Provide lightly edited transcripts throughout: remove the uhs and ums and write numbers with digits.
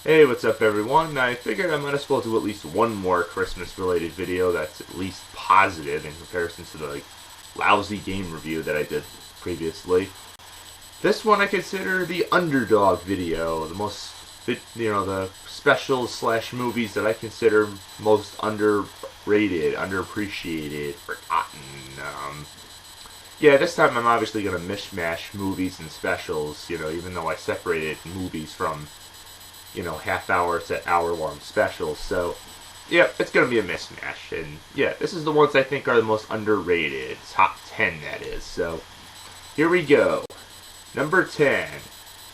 Hey, what's up everyone? I figured I might as well do at least one more Christmas related video that's at least positive in comparison to the lousy game review that I did previously. This one I consider the underdog video, the most, the specials slash movies that I consider most underrated, underappreciated, forgotten. Yeah, this time I'm obviously going to mishmash movies and specials, even though I separated movies from half hour to hour long specials. So, yeah, it's going to be a mismatch. And, yeah, this is the ones I think are the most underrated. Top 10, that is. So, here we go. Number 10,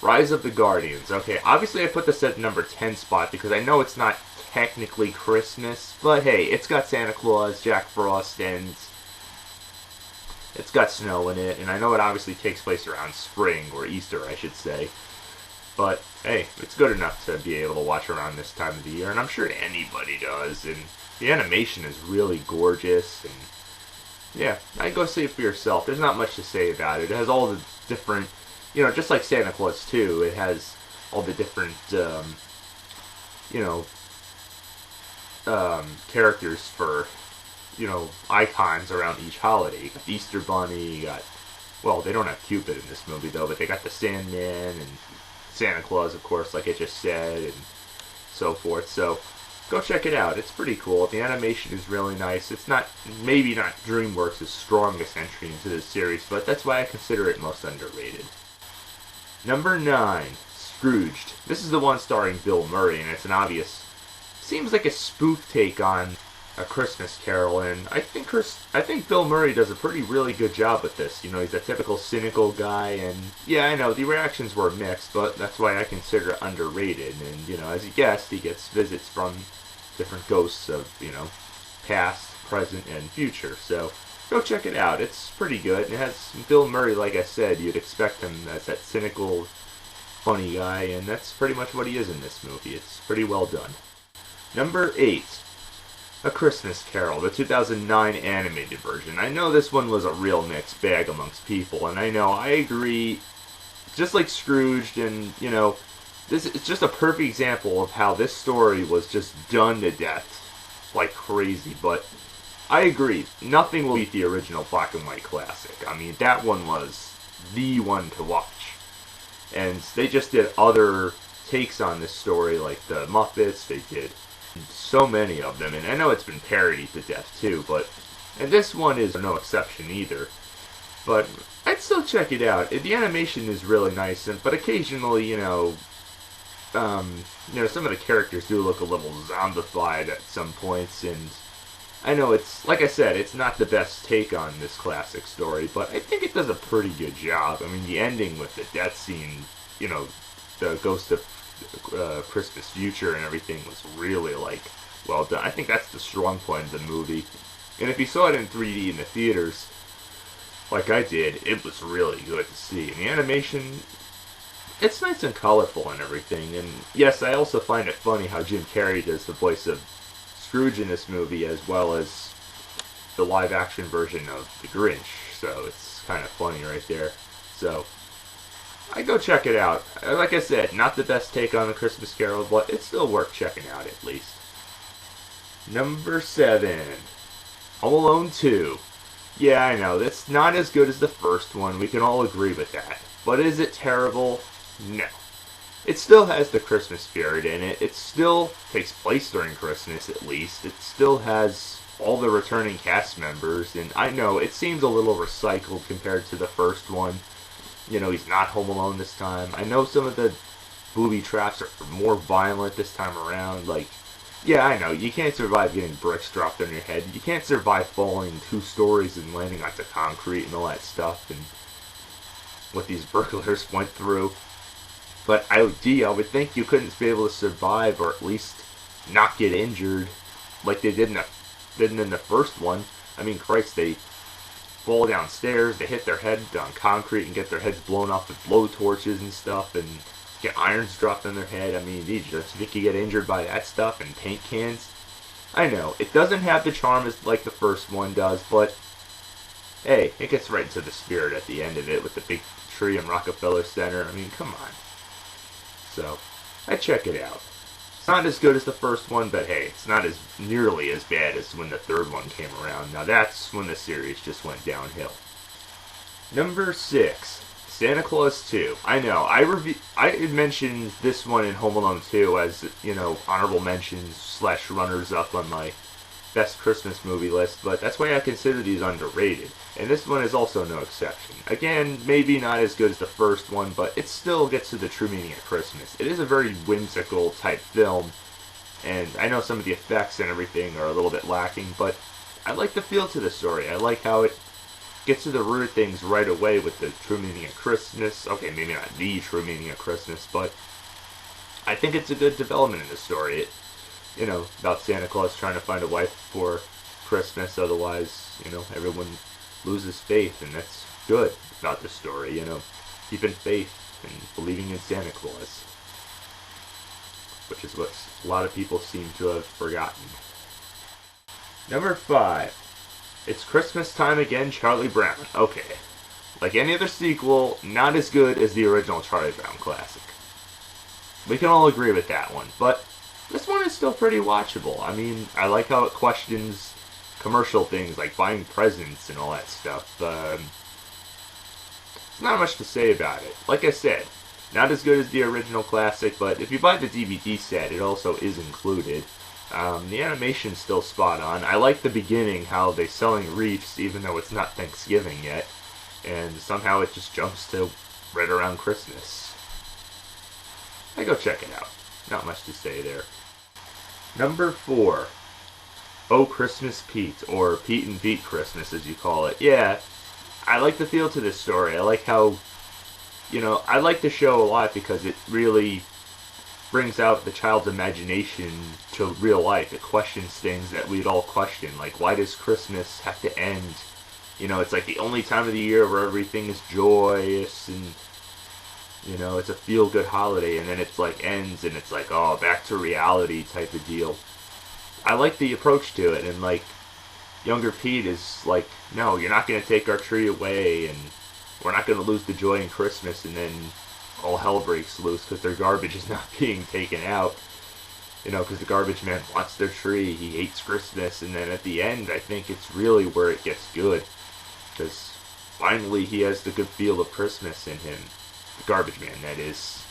Rise of the Guardians. Okay, obviously I put this at number 10 spot because I know it's not technically Christmas, but hey, it's got Santa Claus, Jack Frost, and it's got snow in it, and I know it obviously takes place around spring, or Easter, I should say. But, hey, it's good enough to be able to watch around this time of the year, and I'm sure anybody does. And the animation is really gorgeous, and yeah, I'd go see it for yourself. There's not much to say about it. It has all the different, just like Santa Claus 2, it has all the different, characters for, icons around each holiday. You got the Easter Bunny, you got, well, they don't have Cupid in this movie, though, but they got the Sandman, and Santa Claus, of course, like I just said, and so forth. So go check it out. It's pretty cool. The animation is really nice. It's maybe not DreamWorks' strongest entry into this series, but that's why I consider it most underrated. Number 9, Scrooged. This is the one starring Bill Murray, and it's an obvious, seems like a spoof take on A Christmas Carol, and I think Bill Murray does a really good job with this. He's a typical cynical guy, and yeah, I know the reactions were mixed, but that's why I consider it underrated. And as you guessed, he gets visits from different ghosts of past, present, and future. So go check it out. It's pretty good. It has Bill Murray, like I said. You'd expect him as that cynical, funny guy, and that's pretty much what he is in this movie. It's pretty well done. Number 8. A Christmas Carol, the 2009 animated version. I know this one was a real mixed bag amongst people, and I know, I agree, just like Scrooged, and, this is just a perfect example of how this story was just done to death like crazy, but I agree, nothing will beat the original black and white classic. I mean, that one was the one to watch. And they just did other takes on this story, like the Muppets, they did so many of them, and I know it's been parodied to death too, and this one is no exception either. But I'd still check it out. The animation is really nice, but occasionally, some of the characters do look a little zombified at some points, and I know it's, like I said, it's not the best take on this classic story, but I think it does a pretty good job. I mean, the ending with the death scene, the ghost of Christmas future and everything was really well done. I think that's the strong point of the movie. And if you saw it in 3D in the theaters, like I did, it was really good to see. And the animation, it's nice and colorful and everything. And yes, I also find it funny how Jim Carrey does the voice of Scrooge in this movie, as well as the live action version of The Grinch. So it's kind of funny right there. So I go check it out. Like I said, not the best take on the Christmas Carol, but it's still worth checking out at least. Number 7, Home Alone 2. Yeah, I know, that's not as good as the first one. We can all agree with that. But is it terrible? No. It still has the Christmas spirit in it. It still takes place during Christmas, at least. It still has all the returning cast members, and I know it seems a little recycled compared to the first one. He's not home alone this time. I know some of the booby traps are more violent this time around. Yeah, I know, you can't survive getting bricks dropped on your head. You can't survive falling 2 stories and landing onto concrete and all that stuff, and what these burglars went through. But I would think you couldn't be able to survive, or at least not get injured, like they didn't in the first one. I mean, Christ, they fall downstairs, they hit their head on concrete and get their heads blown off with blowtorches and stuff, and get irons dropped on their head. I mean, you think you get injured by that stuff and paint cans? I know, it doesn't have the charm as like the first one does, but hey, it gets right into the spirit at the end of it with the big tree in Rockefeller Center. I mean, come on. So, I check it out. It's not as good as the first one, but hey, it's not as nearly as bad as when the third one came around. Now that's when the series just went downhill. Number 6, Santa Claus 2. I know, I had mentioned this one in Home Alone 2 as, honorable mentions slash runners up on my best Christmas movie list, but that's why I consider these underrated. And this one is also no exception. Again, maybe not as good as the first one, but it still gets to the true meaning of Christmas. It is a very whimsical type film, and I know some of the effects and everything are a little bit lacking, but I like the feel to the story. I like how it gets to the root of things right away with the true meaning of Christmas. Okay, maybe not the true meaning of Christmas, but I think it's a good development in the story. About Santa Claus trying to find a wife for Christmas, otherwise, everyone loses faith, and that's good about the story, keeping faith and believing in Santa Claus, which is what a lot of people seem to have forgotten. Number 5, It's Christmas Time Again, Charlie Brown. Okay, like any other sequel, not as good as the original Charlie Brown classic. We can all agree with that one, but this one is still pretty watchable. I mean, I like how it questions commercial things like buying presents and all that stuff. There's not much to say about it. Like I said, not as good as the original classic, but if you buy the DVD set, it also is included. The animation's still spot on. I like the beginning, how they're selling wreaths even though it's not Thanksgiving yet, and somehow it just jumps to right around Christmas. I go check it out. Not much to say there. Number 4, Oh Christmas Pete, or Pete and Pete Christmas as you call it. Yeah, I like the feel to this story. I like how, I like the show a lot because it really brings out the child's imagination to real life. It questions things that we'd all question, like why does Christmas have to end? It's like the only time of the year where everything is joyous and it's a feel-good holiday, and then it's like ends, and it's like, oh, back to reality type of deal. I like the approach to it, and like, younger Pete is like, no, you're not going to take our tree away, and we're not going to lose the joy in Christmas, and then all hell breaks loose because their garbage is not being taken out. Because the garbage man wants their tree, he hates Christmas, and then at the end, I think it's really where it gets good, because finally he has the good feel of Christmas in him. Garbage Man, that is.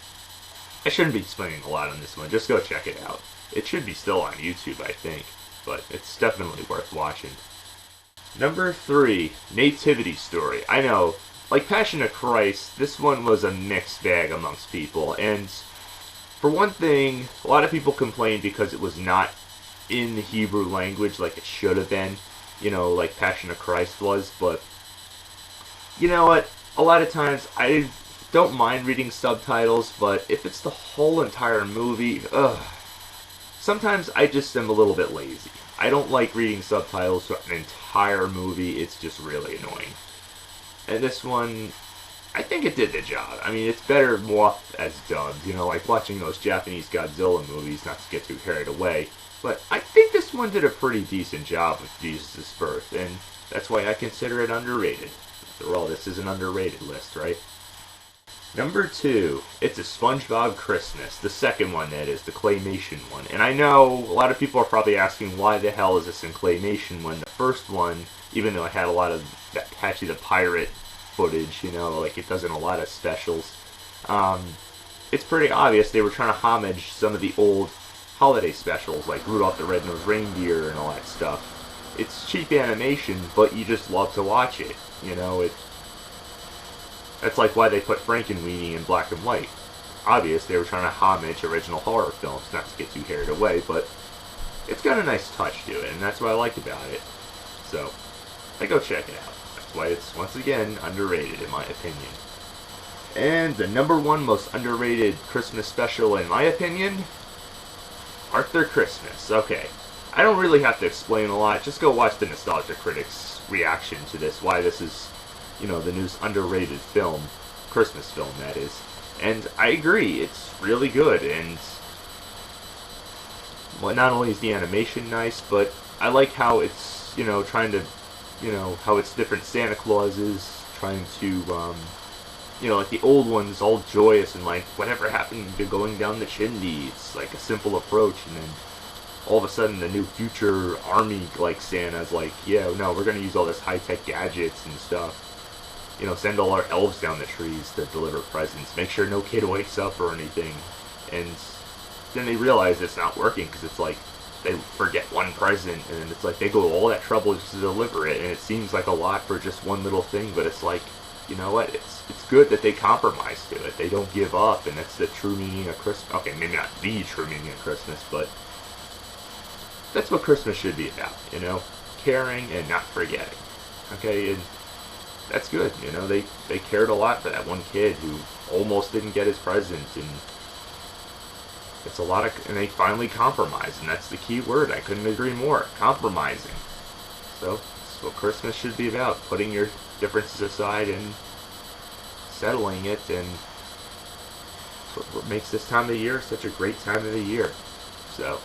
I shouldn't be explaining a lot on this one. Just go check it out. It should be still on YouTube, I think, but it's definitely worth watching. Number 3, Nativity Story. I know, like Passion of Christ, this one was a mixed bag amongst people, and for one thing, a lot of people complained because it was not in the Hebrew language like it should have been, like Passion of Christ was, but you know what? A lot of times, I don't mind reading subtitles, but if it's the whole entire movie, sometimes I just am a little bit lazy. I don't like reading subtitles for an entire movie. It's just really annoying. And this one, I think it did the job. I mean, it's better more as dubbed, like watching those Japanese Godzilla movies, not to get too carried away. But I think this one did a pretty decent job with Jesus' birth, and that's why I consider it underrated. After all, this is an underrated list, right? Number 2, It's a SpongeBob Christmas. The second one, that is, the claymation one. And I know a lot of people are probably asking, why the hell is this in claymation when the first one, even though it had a lot of that Patchy the Pirate footage, like it does in a lot of specials, it's pretty obvious they were trying to homage some of the old holiday specials, like Rudolph the Red-Nosed Reindeer and all that stuff. It's cheap animation, but you just love to watch it. That's like why they put Frankenweenie in black and white. Obvious, they were trying to homage original horror films, not to get too carried away, but it's got a nice touch to it, and that's what I like about it. So, I go check it out. That's why it's, once again, underrated, in my opinion. And the number 1 most underrated Christmas special, in my opinion, Arthur Christmas. Okay, I don't really have to explain a lot. Just go watch the Nostalgia Critics' reaction to this, why this is, the new underrated film, Christmas film, that is. And I agree, it's really good, and well, not only is the animation nice, but I like how it's, trying to, how it's different Santa Clauses, trying to like the old one's all joyous and like, whatever happened to going down the chimney? It's like a simple approach, and then all of a sudden the new future army like Santa's like, yeah, no, we're gonna use all this high-tech gadgets and stuff. Send all our elves down the trees to deliver presents. Make sure no kid wakes up or anything. And then they realize it's not working because it's like they forget one present, and then it's like they go all that trouble just to deliver it, and it seems like a lot for just one little thing, but it's like, you know what? It's good that they compromise to it. They don't give up, and that's the true meaning of Christmas. Okay, maybe not the true meaning of Christmas, but that's what Christmas should be about. Caring and not forgetting. Okay, and that's good. They cared a lot for that one kid who almost didn't get his present, and it's a lot and they finally compromised, and that's the key word. I couldn't agree more. Compromising. So that's what Christmas should be about: putting your differences aside and settling it, and what makes this time of the year such a great time of the year. So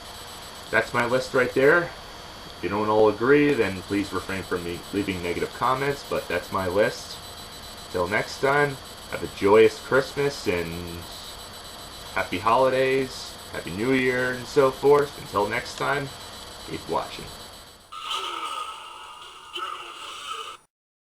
that's my list right there. If you don't all agree, then please refrain from me leaving negative comments, but that's my list. Till next time, have a joyous Christmas and happy holidays, happy New Year, and so forth. Until next time, keep watching.